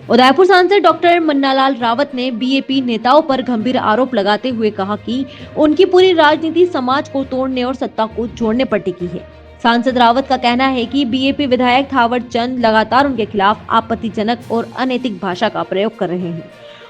उदयपुर सांसद डॉक्टर मुन्नालाल रावत ने बीएपी नेताओं पर गंभीर आरोप लगाते हुए कहा कि उनकी पूरी राजनीति समाज को तोड़ने और सत्ता को जोड़ने पर टिकी है। सांसद रावत का कहना है कि बीएपी विधायक थावर चंद लगातार उनके खिलाफ आपत्तिजनक और अनैतिक भाषा का प्रयोग कर रहे हैं।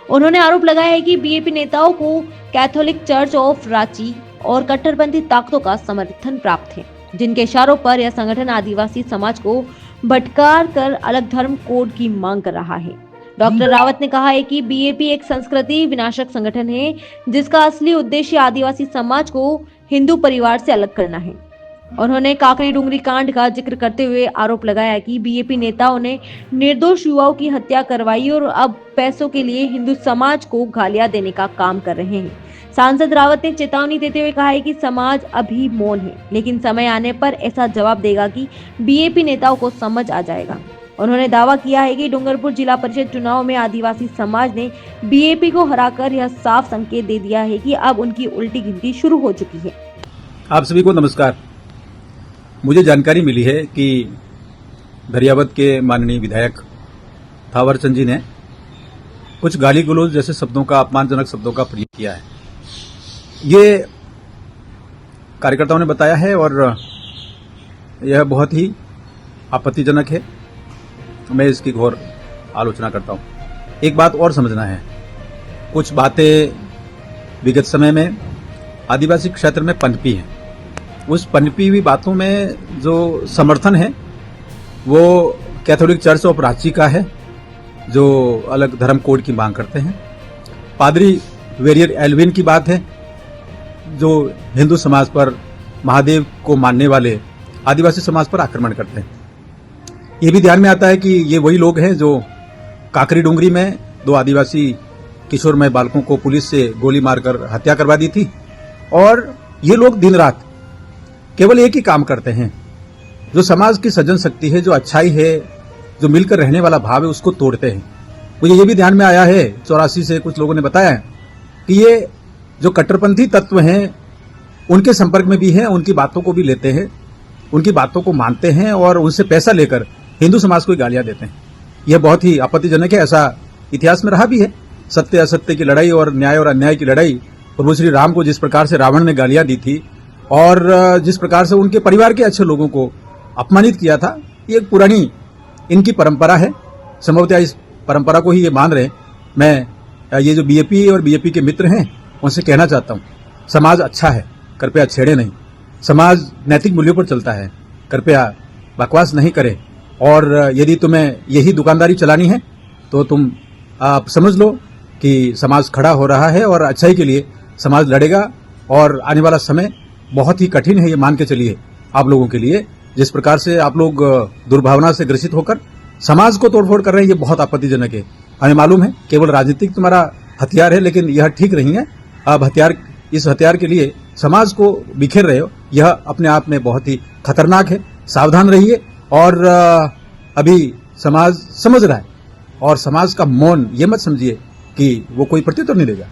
उन्होंने आरोप लगाया है कि बीएपी नेताओं को कैथोलिक चर्च ऑफ रांची और कट्टरपंथी ताकतों का समर्थन प्राप्त है, जिनके इशारों पर यह संगठन आदिवासी समाज को भटका कर अलग धर्म कोड की मांग कर रहा है। डॉक्टर रावत ने कहा है कि बीएपी एक संस्कृति विनाशक संगठन है, जिसका असली उद्देश्य आदिवासी समाज को हिंदू परिवार से अलग करना है। उन्होंने काकरी डुंगरी कांड का जिक्र करते हुए आरोप लगाया कि बीएपी नेताओं ने निर्दोष युवाओं की हत्या करवाई और अब पैसों के लिए हिंदू समाज को गालियां देने का काम कर रहे हैं। सांसद रावत ने चेतावनी देते हुए कहा है कि समाज अभी मौन है, लेकिन समय आने पर ऐसा जवाब देगा कि बीएपी नेताओं को समझ आ जाएगा। उन्होंने दावा किया है कि डूंगरपुर जिला परिषद चुनाव में आदिवासी समाज ने बीएपी को हराकर यह साफ संकेत दे दिया है कि अब उनकी उल्टी गिनती शुरू हो चुकी है। आप सभी को नमस्कार। मुझे जानकारी मिली है कि दरियावत के माननीय विधायक थावर चंद जी ने कुछ गाली गलौज जैसे शब्दों का, अपमानजनक शब्दों का प्रयोग किया है। ये कार्यकर्ताओं ने बताया है और यह बहुत ही आपत्तिजनक है। मैं इसकी घोर आलोचना करता हूं। एक बात और समझना है, कुछ बातें विगत समय में आदिवासी क्षेत्र में पनपी हैं। उस पनपी हुई बातों में जो समर्थन है वो कैथोलिक चर्च ऑफ रांची का है, जो अलग धर्म कोड की मांग करते हैं। पादरी वेरियर एल्विन की बात है, जो हिंदू समाज पर, महादेव को मानने वाले आदिवासी समाज पर आक्रमण करते हैं। ये भी ध्यान में आता है कि ये वही लोग हैं जो काकरी डुंगरी में 2 आदिवासी किशोरमय बालकों को पुलिस से गोली मारकर हत्या करवा दी थी। और ये लोग दिन रात केवल एक ही काम करते हैं, जो समाज की सज्जन शक्ति है, जो अच्छाई है, जो मिलकर रहने वाला भाव है, उसको तोड़ते हैं। मुझे ये भी ध्यान में आया है, 84 से कुछ लोगों ने बताया है कि ये जो कट्टरपंथी तत्व हैं उनके संपर्क में भी हैं, उनकी बातों को भी लेते हैं, उनकी बातों को मानते हैं और उनसे पैसा लेकर हिंदू समाज को गालियां देते हैं। यह बहुत ही आपत्तिजनक है। ऐसा इतिहास में रहा भी है। सत्य असत्य की लड़ाई और न्याय और अन्याय की लड़ाई। प्रभु श्री राम को जिस प्रकार से रावण ने गालियां दी थी और जिस प्रकार से उनके परिवार के अच्छे लोगों को अपमानित किया था, ये एक पुरानी इनकी परंपरा है। संभवतः इस परंपरा को ही ये मान रहे। मैं ये जो बीएपी और बीएपी के मित्र हैं उनसे कहना चाहता हूं, समाज अच्छा है, कृपया छेड़े नहीं। समाज नैतिक मूल्यों पर चलता है, कृपया बकवास नहीं करें। और यदि तुम्हें यही दुकानदारी चलानी है तो तुम आप समझ लो कि समाज खड़ा हो रहा है और अच्छाई के लिए समाज लड़ेगा। और आने वाला समय बहुत ही कठिन है, ये मान के चलिए आप लोगों के लिए। जिस प्रकार से आप लोग दुर्भावना से ग्रसित होकर समाज को तोड़फोड़ कर रहे हैं, ये बहुत आपत्तिजनक है। हमें मालूम है केवल राजनीतिक तुम्हारा हथियार है, लेकिन यह ठीक नहीं है। आप इस हथियार के लिए समाज को बिखेर रहे हो, यह अपने आप में बहुत ही खतरनाक है। सावधान रहिए। और अभी समाज समझ रहा है और समाज का मौन ये मत समझिए कि वो कोई प्रत्युत्तर नहीं देगा।